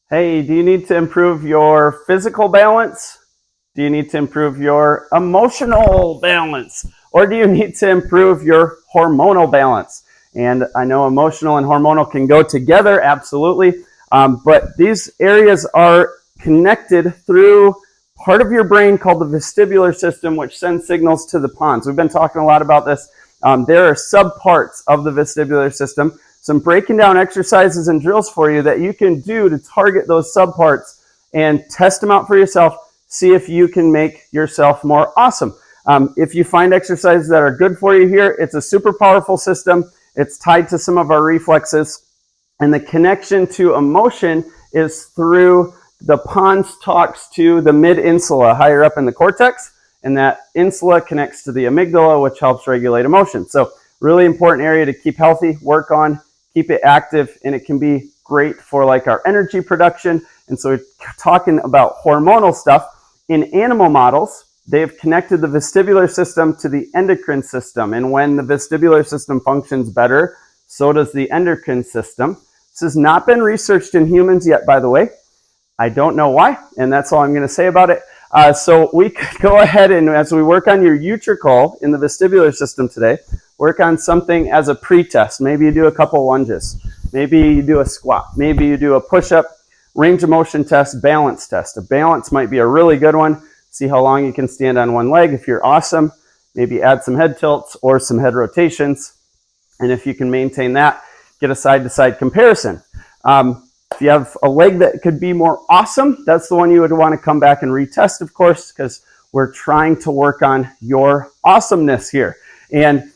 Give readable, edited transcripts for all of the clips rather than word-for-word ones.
Hey, do you need to improve your physical balance? Do you need to improve your emotional balance? Or do you need to improve your hormonal balance? And I know emotional and hormonal can go together, absolutely. But these areas are connected through part of your brain called the vestibular system, which sends signals to the pons. We've been talking a lot about this. There are subparts of the vestibular system. So I'm breaking down exercises and drills for you that you can do to target those subparts and test them out for yourself. See if you can make yourself more awesome. If you find exercises that are good for you here, it's a super powerful system. It's tied to some of our reflexes. And the connection to emotion is through the pons talks to the mid-insula higher up in the cortex. And that insula connects to the amygdala, which helps regulate emotion. So really important area to keep healthy, work on, keep it active, and it can be great for like our energy production. And so we're talking about hormonal stuff. In animal models, they've connected the vestibular system to the endocrine system. And when the vestibular system functions better, so does the endocrine system. This has not been researched in humans yet, by the way. I don't know why, and that's all I'm going to say about it. So we could go ahead and, as we work on your utricle in the vestibular system today, work on something as a pre-test. Maybe you do a couple lunges. Maybe you do a squat. Maybe you do a push-up, range of motion test, balance test. A balance might be a really good one. See how long you can stand on one leg. If you're awesome, maybe add some head tilts or some head rotations. And if you can maintain that, get a side-to-side comparison. If you have a leg that could be more awesome, that's the one you would want to come back and retest, of course, because we're trying to work on your awesomeness here. And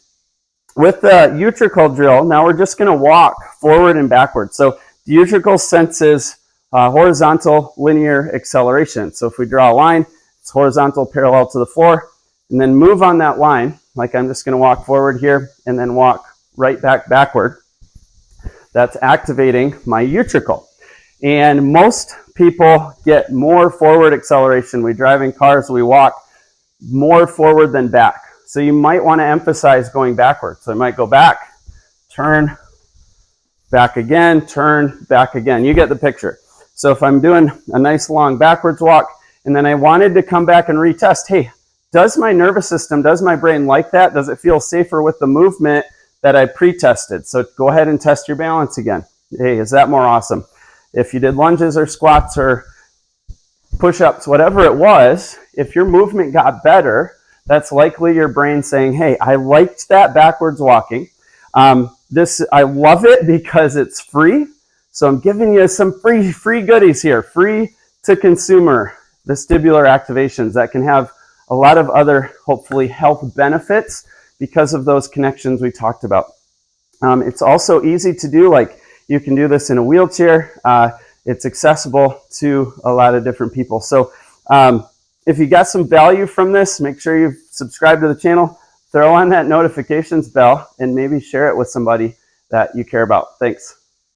with the utricle drill, now we're just going to walk forward and backward. So the utricle senses horizontal linear acceleration. So if we draw a line, it's horizontal parallel to the floor, and then move on that line, like I'm just going to walk forward here and then walk right back backward. That's activating my utricle. And most people get more forward acceleration. We drive in cars, we walk more forward than back. So you might want to emphasize going backwards. So I might go back, turn, back again, turn, back again. You get the picture. So if I'm doing a nice long backwards walk, and then I wanted to come back and retest, hey, does my nervous system, does my brain like that? Does it feel safer with the movement that I pre-tested? So go ahead and test your balance again. Hey, is that more awesome? If you did lunges or squats or push-ups, whatever it was, if your movement got better, that's likely your brain saying, hey, I liked that backwards walking. I love it because it's free. So I'm giving you some free goodies here, free to consumer vestibular activations that can have a lot of other, hopefully, health benefits because of those connections we talked about. It's also easy to do, like you can do this in a wheelchair. It's accessible to a lot of different people. So if you got some value from this, make sure you've subscribed to the channel, throw on that notifications bell, and maybe share it with somebody that you care about. Thanks.